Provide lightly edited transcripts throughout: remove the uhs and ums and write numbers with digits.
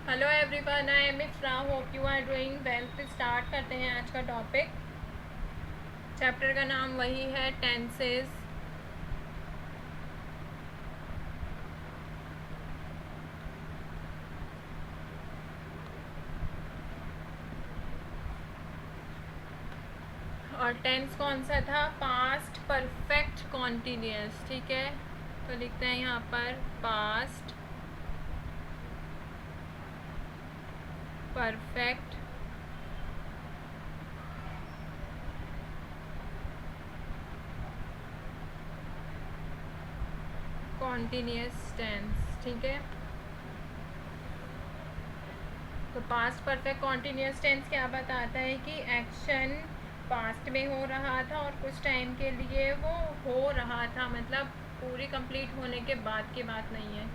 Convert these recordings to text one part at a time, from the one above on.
Hello everyone, I am Ifra, hope you are doing well. तो start करते हैं आज का टॉपिक। चैप्टर का नाम वही है, टेंसेस। और टेंस कौन सा था? Past perfect continuous. ठीक है, तो लिखते हैं यहाँ पर पास्ट परफेक्ट कॉन्टिन्यूअस टेंस। ठीक है, तो पास्ट परफेक्ट कॉन्टिन्यूअस टेंस क्या बताता है कि एक्शन पास्ट में हो रहा था और कुछ टाइम के लिए वो हो रहा था, मतलब पूरी कंप्लीट होने के बाद की बात नहीं है,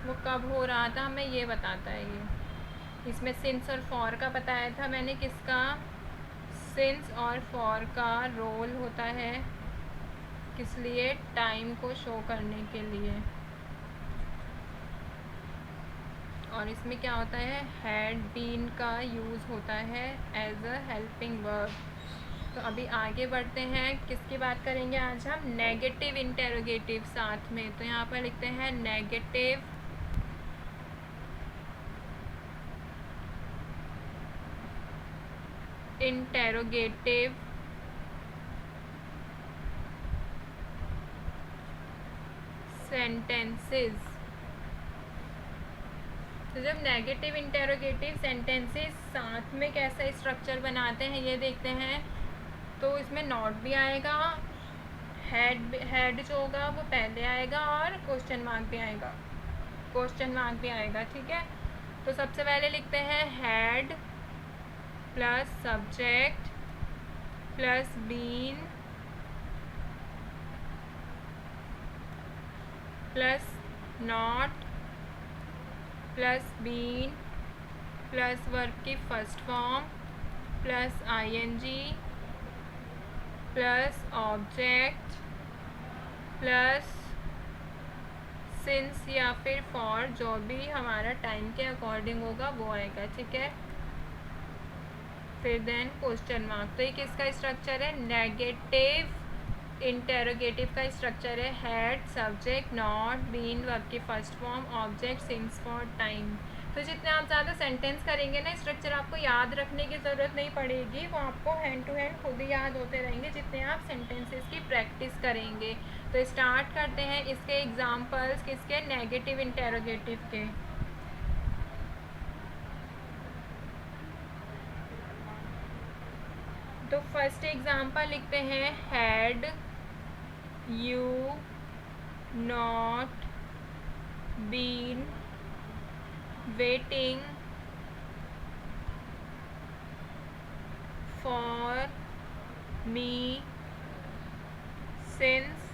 वो कब हो रहा था हमें ये बताता है। ये इसमें सिंस और फॉर का बताया था मैंने। किसका? सिंस और फॉर का रोल होता है किस लिए? टाइम को शो करने के लिए। और इसमें क्या होता है? हैड बीन का यूज़ होता है एज अ हेल्पिंग वर्ब। तो अभी आगे बढ़ते हैं। किसकी बात करेंगे आज हम? नेगेटिव इंटेरोगेटिव साथ में। तो यहाँ पर लिखते हैं नेगेटिव इंटेरोगेटिव सेंटेंसेस। तो जब नेगेटिव इंटेरोगेटिव सेंटेंसेस साथ में कैसा स्ट्रक्चर बनाते हैं ये देखते हैं। तो इसमें नॉट भी आएगा, हेड जो होगा वो पहले आएगा, और क्वेश्चन मार्क भी आएगा, ठीक है। तो सबसे पहले लिखते हैं had plus subject plus been plus not plus been plus verb की first form plus ING plus object plus since या फिर फॉर, जो भी हमारा टाइम के अकॉर्डिंग होगा वो आएगा। ठीक है, फिर देन क्वेश्चन मार्क। तो ये किसका स्ट्रक्चर है? नेगेटिव इंटेरोगेटिव का स्ट्रक्चर है। Had subject not been verb की first form object since for time. तो जितने आप ज़्यादा सेंटेंस करेंगे ना, स्ट्रक्चर आपको याद रखने की ज़रूरत नहीं पड़ेगी, वो आपको हैंड टू हैंड खुद ही याद होते रहेंगे जितने आप सेंटेंसेस की प्रैक्टिस करेंगे। तो स्टार्ट करते हैं इसके एग्जाम्पल्स। किसके? नेगेटिव इंटेरोगेटिव के। तो फर्स्ट एग्जाम्पल लिखते हैं had you not been waiting for me since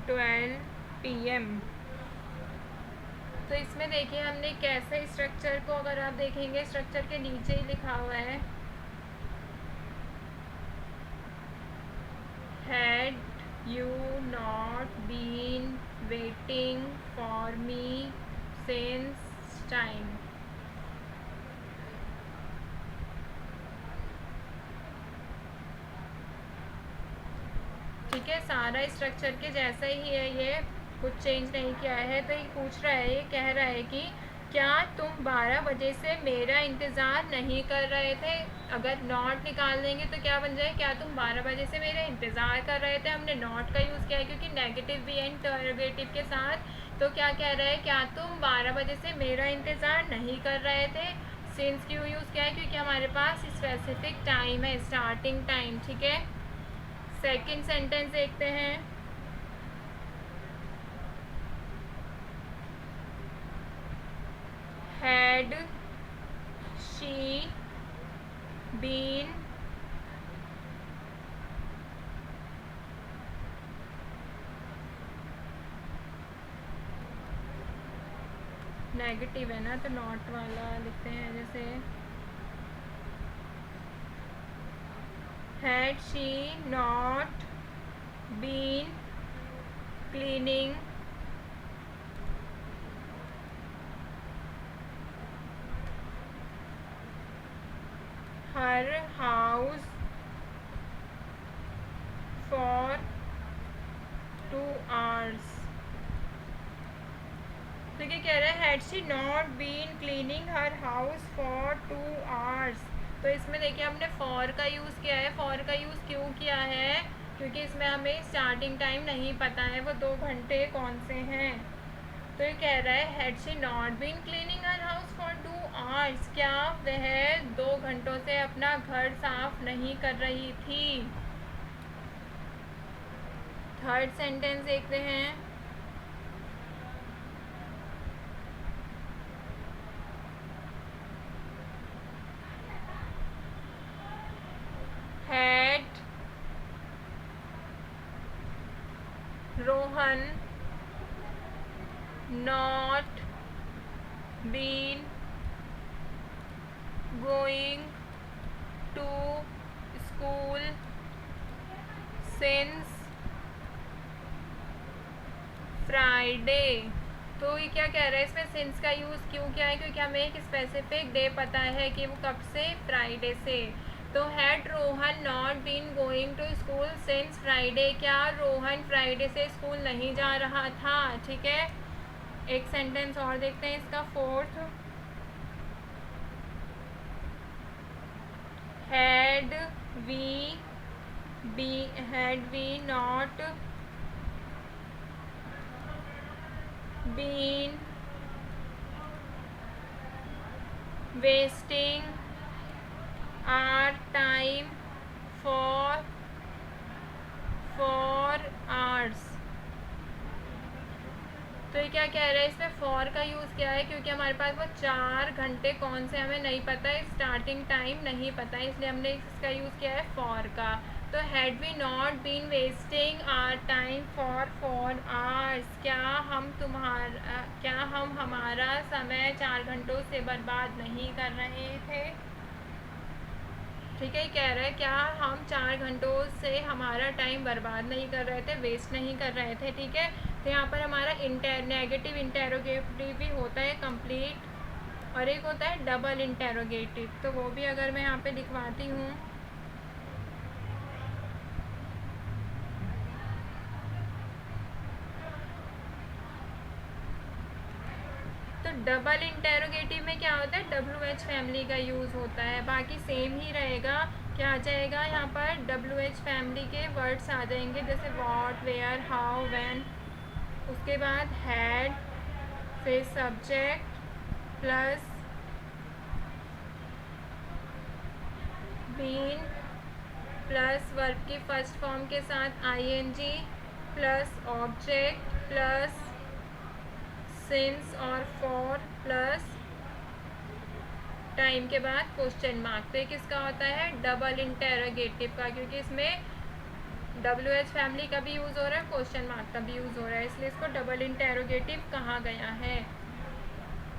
12 PM। तो इसमें देखिए हमने कैसे स्ट्रक्चर को, अगर आप देखेंगे स्ट्रक्चर के नीचे ही लिखा हुआ है had you not been waiting for me since time. ठीक है, सारा स्ट्रक्चर के जैसा ही है, ये कुछ चेंज नहीं किया है। तो ये पूछ रहा है, ये कह रहा है कि क्या तुम 12 बजे से मेरा इंतज़ार नहीं कर रहे थे। अगर नॉट निकाल देंगे तो क्या बन जाए? क्या तुम 12 बजे से मेरा इंतज़ार कर रहे थे। हमने नॉट का यूज़ किया है क्योंकि नेगेटिव भी है इंटरोगेटिव के साथ। तो क्या कह रहा है? क्या तुम 12 बजे से मेरा इंतज़ार नहीं कर रहे थे। सिंस क्यों यूज़ किया है? क्योंकि हमारे पास स्पेसिफिक टाइम है, स्टार्टिंग टाइम। ठीक है, सेकेंड सेंटेंस देखते हैं। हैड शी बीन नेगेटिव है ना, तो नॉट वाला लिखते हैं। जैसे had she not been cleaning her house for 2 hours। तो क्या कह रहा है, had she not been cleaning her house for 2 hours। तो इसमें देखिए हमने फॉर का यूज़ किया है। फॉर का यूज़ क्यों किया है, क्योंकि इसमें हमें स्टार्टिंग टाइम नहीं पता है वो 2 घंटे कौन से हैं। तो ये कह रहा है had she not been cleaning her house for 2 hours, क्या वह 2 घंटों से अपना घर साफ नहीं कर रही थी। थर्ड सेंटेंस देखते हैं। Had Rohan not been going to school since Friday. तो ये क्या कह रहा है, इसमें सिंस का यूज़ क्यों किया है, क्योंकि हमें एक स्पेसिफिक डे पता है कि वो कब से, फ्राइडे से। तो had Rohan not been going to school since Friday, क्या रोहन फ्राइडे से स्कूल नहीं जा रहा था। ठीक है, एक सेंटेंस और देखते हैं इसका, fourth. Had we not been wasting our time for 4 hours। तो ये क्या कह रहा है, इसमें फॉर का यूज़ किया है क्योंकि हमारे पास वो 4 घंटे कौन से हमें नहीं पता है, स्टार्टिंग टाइम नहीं पता है, इसलिए हमने इसका यूज़ किया है फॉर का। तो had we not been wasting our time for 4 hours, क्या हम हमारा समय 4 घंटों से बर्बाद नहीं कर रहे थे। ठीक है, कह रहा है क्या हम 4 घंटों से हमारा टाइम बर्बाद नहीं कर रहे थे, वेस्ट नहीं कर रहे थे। ठीक है, तो यहाँ पर हमारा नेगेटिव इंटेरोगेटिव भी होता है कंप्लीट, और एक होता है डबल इंटेरोगेटिव। तो वो भी अगर मैं यहाँ पे लिखवाती हूँ, तो डबल इंटेरोगेटिव में क्या होता है, WH फैमिली का यूज़ होता है, बाकी सेम ही रहेगा। क्या आ जाएगा यहाँ पर, WH फैमिली के वर्ड्स आ जाएंगे, जैसे वॉट, वेयर, हाउ, व्हेन। उसके बाद हैड, फिर subject plus been plus verb की फर्स्ट फॉर्म के साथ ING plus object plus since और फॉर प्लस टाइम के बाद क्वेश्चन मार्क। तो ये किसका होता है, डबल इंटेरोगेटिव का, क्योंकि इसमें WH फैमिली का भी यूज़ हो रहा है, क्वेश्चन मार्क का भी यूज़ हो रहा है, इसलिए इसको डबल इंटेरोगेटिव कहा गया है।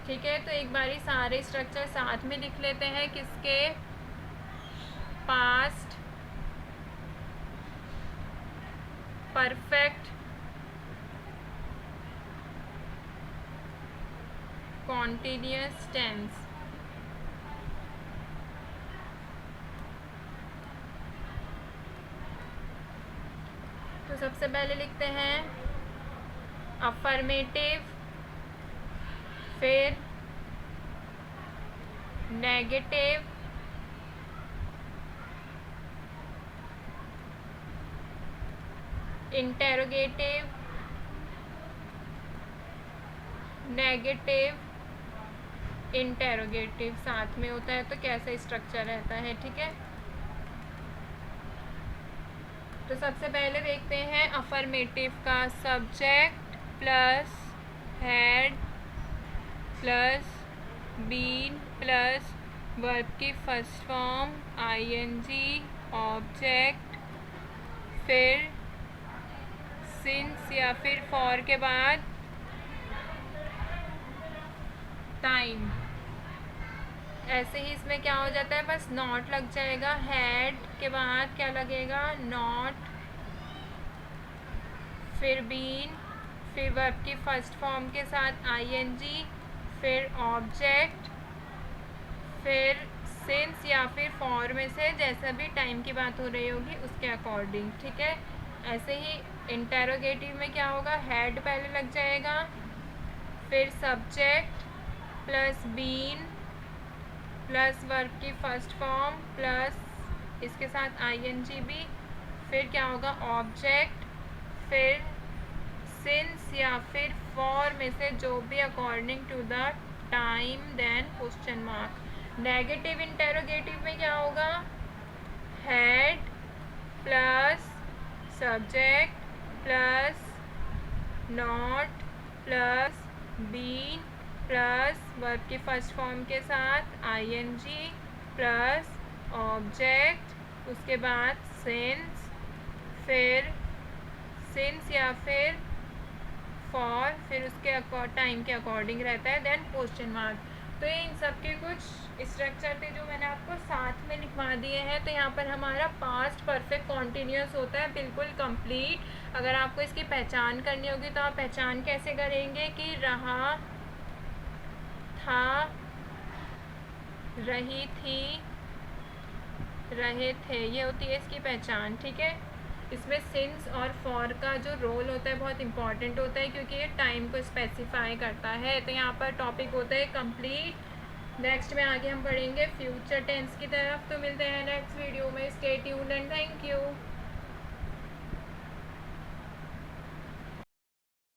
ठीक है, तो एक बारी सारे स्ट्रक्चर साथ में लिख लेते हैं, किसके, पास्ट परफेक्ट कॉन्टिन्यूअस टेंस। तो सबसे पहले लिखते हैं अफर्मेटिव, फिर नेगेटिव, इंटेरोगेटिव, नेगेटिव, इंटेरोगेटिव साथ में होता है, तो कैसा स्ट्रक्चर रहता है। ठीक है, तो सबसे पहले देखते हैं अफर्मेटिव का, subject plus had plus been plus verb की फर्स्ट फॉर्म ING ऑब्जेक्ट, फिर सिंस या फिर फॉर के बाद टाइम। ऐसे ही इसमें क्या हो जाता है, बस नॉट लग जाएगा, हैड के बाद क्या लगेगा, नॉट, फिर बीन, फिर वर्ब की फर्स्ट फॉर्म के साथ ING, फिर ऑब्जेक्ट, फिर सिंस या फिर फॉर में से जैसा भी टाइम की बात हो रही होगी उसके अकॉर्डिंग, ठीक है। ऐसे ही इंटेरोगेटिव में क्या होगा, हैड पहले लग जाएगा, फिर subject plus been plus verb की फर्स्ट फॉर्म प्लस इसके साथ आईएनजी भी, फिर क्या होगा ऑब्जेक्ट, फिर सिंस या फिर फॉर में से जो भी according to the time, then question mark. Negative interrogative में क्या होगा, had plus subject plus not plus been plus verb की फर्स्ट फॉर्म के साथ आईएनजी प्लस ऑब्जेक्ट, उसके बाद सिंस, फिर सिंस या फिर फॉर, फिर उसके टाइम के अकॉर्डिंग रहता है, देन क्वेश्चन मार्क। तो ये इन सब के कुछ स्ट्रक्चर थे जो मैंने आपको साथ में लिखवा दिए हैं। तो यहाँ पर हमारा पास्ट परफेक्ट कॉन्टिन्यूस होता है बिल्कुल कंप्लीट। अगर आपको इसकी पहचान करनी होगी तो आप पहचान कैसे करेंगे कि रहा, था, रही थी, रहे थे, ये होती है इसकी पहचान, ठीक है। इसमें सिंस और फॉर का जो रोल होता है बहुत इंपॉर्टेंट होता है क्योंकि ये टाइम को स्पेसिफाई करता है। तो यहाँ पर टॉपिक होता है कंप्लीट। नेक्स्ट में आगे हम पढ़ेंगे फ्यूचर टेंस की तरफ। तो मिलते हैं नेक्स्ट वीडियो में। Stay tuned and thank you.